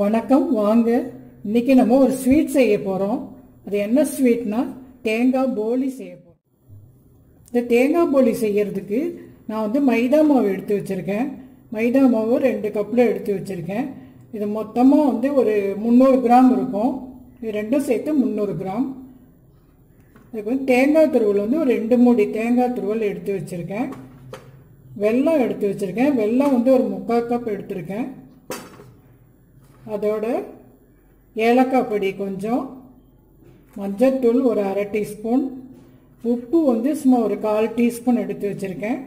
வணக்கம் வாங்க இன்னைக்கு நம்ம ஒரு ஸ்வீட் செய்ய போறோம். அது என்ன ஸ்வீட்னா தேங்காய் போலி செய்ய போறோம். இந்த தேங்காய் போலி செய்யறதுக்கு நான் வந்து மைதா மாவு எடுத்து வச்சிருக்கேன். மைதா மாவு 2 கப்ல எடுத்து வச்சிருக்கேன். இது மொத்தமா வந்து ஒரு 300 கிராம் இருக்கும். இது ரெண்டும் சேர்த்து 300 கிராம். இதுக்கு வந்து தேங்காய் துருவல் வந்து ஒரு 2 மூடி தேங்காய் துருவல் எடுத்து வச்சிருக்கேன். வெல்லம் எடுத்து வச்சிருக்கேன். வெல்லம் வந்து ஒரு 3/4 கப் எடுத்திருக்கேன். அதோட ஏலக்காய் பொடி கொஞ்சம், மஞ்சள்தூள் ஒரு 1/2 டீஸ்பூன், உப்பு வந்து சும்மா ஒரு 1/4 டீஸ்பூன் எடுத்து வச்சுருக்கேன்.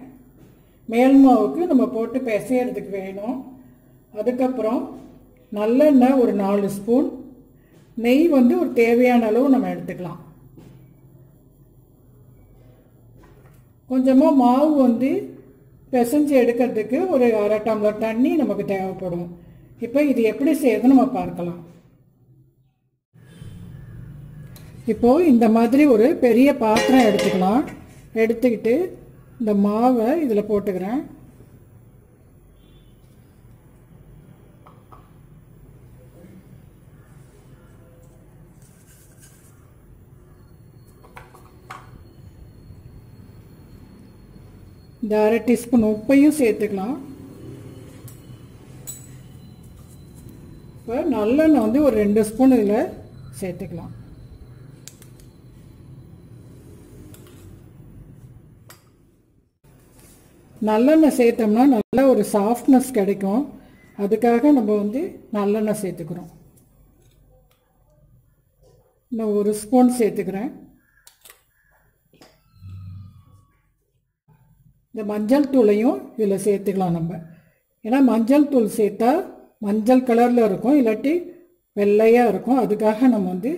மேல் மாவுக்கு நம்ம போட்டு பிசையறதுக்கு வேணும். அதுக்கப்புறம் நல்லெண்ணெய் ஒரு 4 ஸ்பூன், நெய் வந்து ஒரு தேவையான அளவு நம்ம எடுத்துக்கலாம். கொஞ்சமாக மாவு வந்து பிசைஞ்சு எடுக்கிறதுக்கு ஒரு 1/2 டம்ளர் தண்ணி நமக்கு தேவைப்படும். இப்போ இது எப்படி செய்யறதுன்னு நம்ம பார்க்கலாம். இப்போ இந்த மாதிரி ஒரு பெரிய பாத்திரம் எடுத்துக்கலாம். எடுத்துக்கிட்டு இந்த மாவை இதில் போட்டுக்கிறேன். இந்த 1/2 டீஸ்பூன் உப்பையும் சேர்த்துக்கலாம். இப்போ நல்லெண்ணெய் வந்து ஒரு 2 ஸ்பூன் இதில் சேர்த்துக்கலாம். நல்லெண்ணெய் சேர்த்தோம்னா நல்ல ஒரு சாஃப்ட்னஸ் கிடைக்கும். அதுக்காக நம்ம வந்து நல்லெண்ணெய் சேர்த்துக்கிறோம். இன்னும் 1 ஸ்பூன் சேர்த்துக்கிறேன். இந்த மஞ்சள் தூளையும் இதில் சேர்த்துக்கலாம் நம்ம. ஏன்னா மஞ்சள் தூள் சேர்த்தா மஞ்சள் கலரில் இருக்கும், இல்லாட்டி வெள்ளையாக இருக்கும். அதுக்காக நம்ம வந்து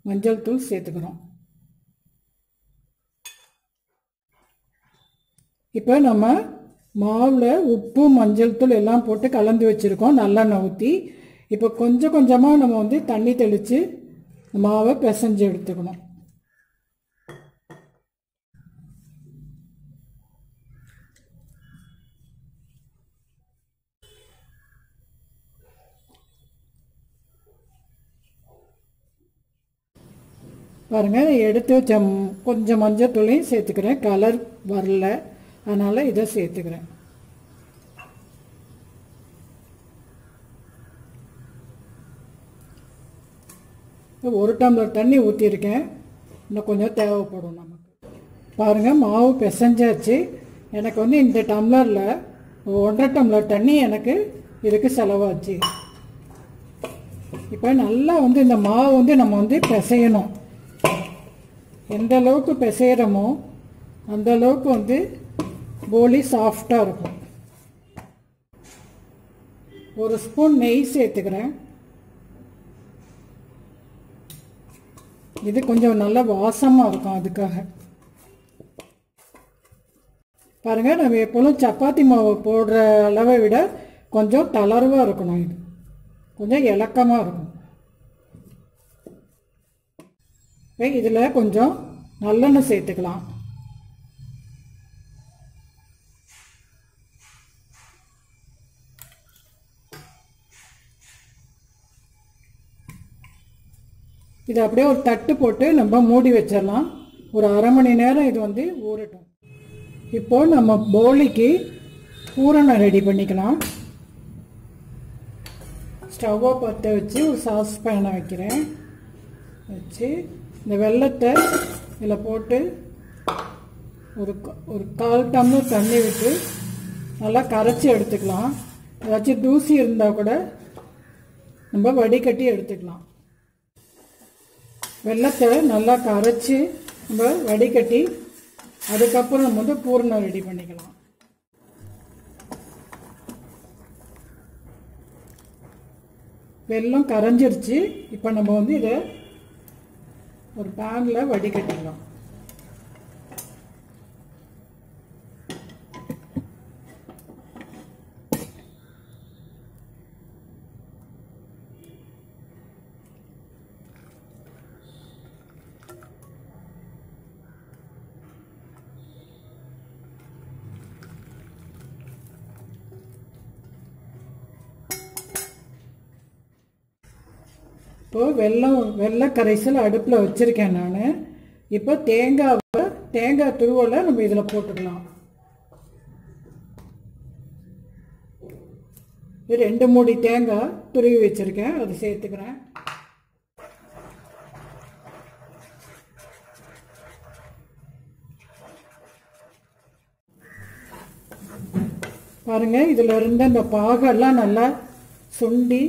மஞ்சள் தூள் சேர்த்துக்கிறோம். இப்போ நம்ம மாவில் உப்பு மஞ்சள் தூள் எல்லாம் போட்டு கலந்து வச்சுருக்கோம் நல்லெண்ணெய் ஊற்றி. இப்போ கொஞ்சம் கொஞ்சமாக நம்ம வந்து தண்ணி தெளித்து மாவை பிசைஞ்சு எடுத்துக்கணும். பாருங்கள், எடுத்து வச்ச கொஞ்சம் மஞ்சள் தூளையும் சேர்த்துக்கிறேன். கலர் வரல, அதனால் இதை சேர்த்துக்கிறேன். ஒரு டம்ளர் தண்ணி ஊற்றிருக்கேன். இன்னும் கொஞ்சம் தேவைப்படும் நமக்கு. பாருங்கள், மாவு பிசைஞ்சாச்சு. எனக்கு வந்து இந்த டம்ளரில் 1.5 டம்ளர் தண்ணி எனக்கு இதுக்கு செலவாச்சு. இப்போ நல்லா வந்து இந்த மாவு வந்து நம்ம வந்து பிசையணும். எந்த அளவுக்கு பிசைகிறோமோ அந்த அளவுக்கு வந்து போலி சாஃப்டாக இருக்கும். 1 ஸ்பூன் நெய் சேர்த்துக்கிறேன். இது கொஞ்சம் நல்ல வாசமாக இருக்கும். அதுக்காக பாருங்கள், நம்ம எப்போதும் சப்பாத்தி மாவு போடுற அளவை விட கொஞ்சம் தளர்வாக இருக்கணும். இது கொஞ்சம் இலக்கமாக இருக்கும். இதில் கொஞ்சம் நல்லெண்ணெய் சேர்த்துக்கலாம். இதை அப்படியே ஒரு தட்டு போட்டு நம்ம மூடி வச்சிடலாம். ஒரு 1/2 மணி நேரம் இது வந்து ஊறட்டும். இப்போ நம்ம போலிக்கு பூரணம் ரெடி பண்ணிக்கலாம். ஸ்டவ்வை பற்ற வச்சு ஒரு சாஸ் பேனை வைக்கிறேன். வச்சு இந்த வெல்லத்தை இதில் போட்டு ஒரு 1/4 டம்ளர் தண்ணி விட்டு நல்லா கரைச்சி எடுத்துக்கலாம். ஏதாச்சும் தூசி இருந்தால் கூட நம்ம வடிகட்டி எடுத்துக்கலாம். வெல்லத்தை நல்லா கரைச்சி நம்ம வடிகட்டி அதுக்கப்புறம் நம்ம வந்து பூரணம் ரெடி பண்ணிக்கலாம். வெல்லம் கரைஞ்சிருச்சு. இப்போ நம்ம வந்து இதை ஒரு பேனில் வடிகட்டிக்கலாம். இப்போ வெள்ளை கரைசல் அடுப்பில் வச்சுருக்கேன் நான். இப்போ தேங்காய் துருவலை நம்ம இதில் போட்டுக்கலாம். 2 மூடி தேங்காய் துருவி வச்சுருக்கேன், அது சேர்த்துக்கிறேன். பாருங்கள், இதில் இருந்த இந்த பாகெல்லாம் நல்லா சுண்டி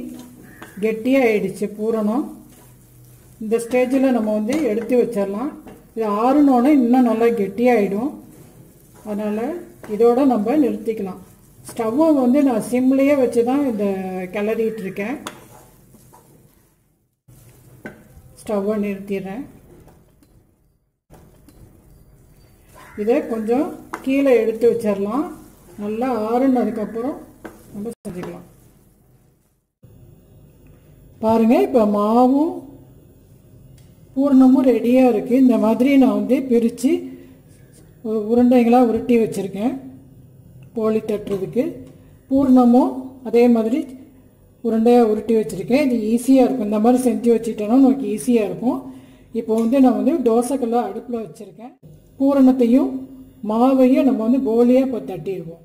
கெட்டியாகிடுச்சு பூரணம். இந்த ஸ்டேஜில் நம்ம வந்து எடுத்து வச்சிடலாம். இது ஆறுனோடனே இன்னும் நல்லா கெட்டியாகிடும். அதனால் இதோட நம்ம நிறுத்திக்கலாம். ஸ்டவ்வை வந்து நான் சிம்லேயே வச்சு தான் இந்த கிளறிட்டு இருக்கேன். ஸ்டவ்வை நிறுத்திடுறேன். இதை கொஞ்சம் கீழே எடுத்து வச்சிடலாம். நல்லா ஆறுனதுக்கப்புறம் நம்ம செஞ்சுக்கலாம். பாருங்கள், இப்போ மாவும் பூரணமும் ரெடியாக இருக்குது. இந்த மாதிரி நான் வந்து பிரித்து உருண்டைகளாக உருட்டி வச்சுருக்கேன் போலி தட்டுறதுக்கு. பூரணமும் அதே மாதிரி உருண்டையாக உருட்டி வச்சுருக்கேன். இது ஈஸியாக இருக்கும். இந்த மாதிரி செஞ்சு வச்சுட்டோன்னா நமக்கு ஈஸியாக இருக்கும். இப்போ வந்து நான் வந்து தோசைக்கல்லை அடுப்பில் வச்சுருக்கேன். பூரணத்தையும் மாவையும் நம்ம வந்து போலியாக இப்போ தட்டிடுவோம்.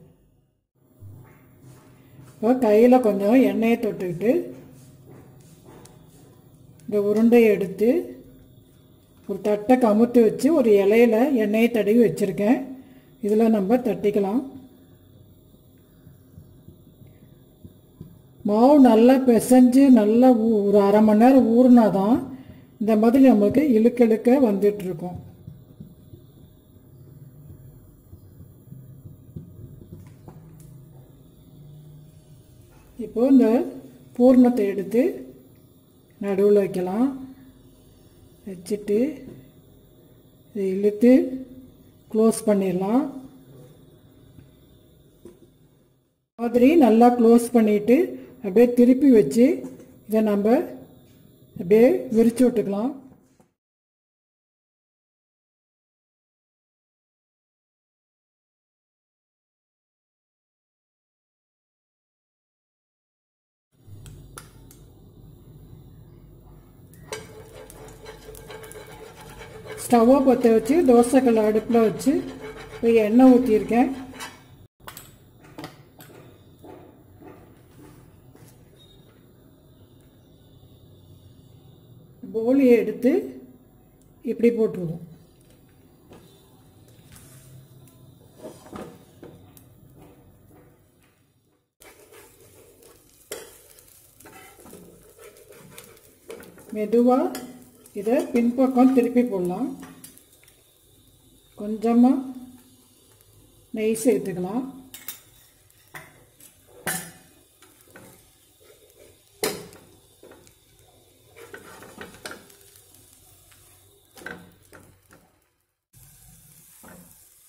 இப்போ கையில் கொஞ்சம் எண்ணெயை தொட்டுக்கிட்டு இந்த உருண்டையை எடுத்து ஒரு தட்டை கமுத்து வச்சு ஒரு இலையில் எண்ணெயை தடவி வச்சுருக்கேன். இதில் நம்ம தட்டிக்கலாம். மாவு நல்லா பிசைஞ்சு நல்லா ஒரு அரை மணி நேரம் ஊறினா தான் இந்த மாதிரி நமக்கு இழுக்க வந்துட்டுருக்கும். இப்போது இந்த பூரணத்தை எடுத்து நடுவில் வைக்கலாம். வச்சுட்டு இதை இழுத்து க்ளோஸ் பண்ணிடலாம். மாதிரி நல்லா க்ளோஸ் பண்ணிவிட்டு அப்படியே திருப்பி வச்சு இதை நம்ம அப்படியே விரித்து விட்டுக்கலாம். ஸ்டவ்வை பற்ற வச்சு தோசைக்கல் அடுப்பில் வச்சு எண்ணெய் ஊற்றியிருக்கேன். போலியை எடுத்து இப்படி போட்டுருவோம். மெதுவாக இதை பின்பக்கம் திருப்பி போடலாம். கொஞ்சமாக நெய் சேர்த்துக்கலாம்.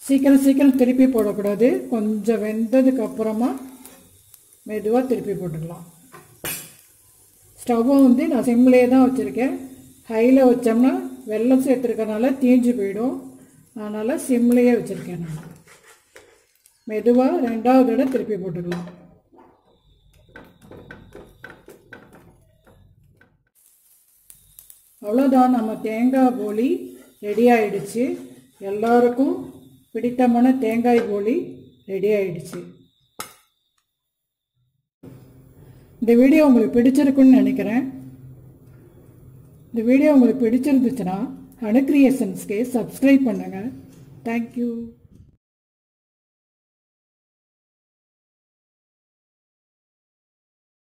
சீக்கிரம் திருப்பி போடக்கூடாது. கொஞ்சம் வெந்ததுக்கு அப்புறமா மெதுவாக திருப்பி போட்டுக்கலாம். ஸ்டவ்வை வந்து நான் சிம்லேயே தான் வச்சுருக்கேன். ஹையில் வச்சோம்னா வெல்லம் சேர்த்துருக்கனால தீஞ்சு போயிடும். அதனால் சிம்லேயே வச்சுருக்கேன் நான். மெதுவாக 2வது தடவை திருப்பி போட்டுக்கலாம். அவ்வளோதான், நம்ம தேங்காய் போலி ரெடி ஆகிடுச்சு. எல்லாருக்கும் பிடித்தமான தேங்காய் போலி ரெடி ஆகிடுச்சு. இந்த வீடியோ உங்களுக்கு பிடிச்சிருக்குன்னு நினைக்கிறேன். இந்த வீடியோ உங்களுக்கு பிடிச்சிருந்துச்சுன்னா ஹனு கிரியேஷன்ஸ்க்கு சப்ஸ்கிரைப் பண்ணுங்கள். தேங்க்யூ.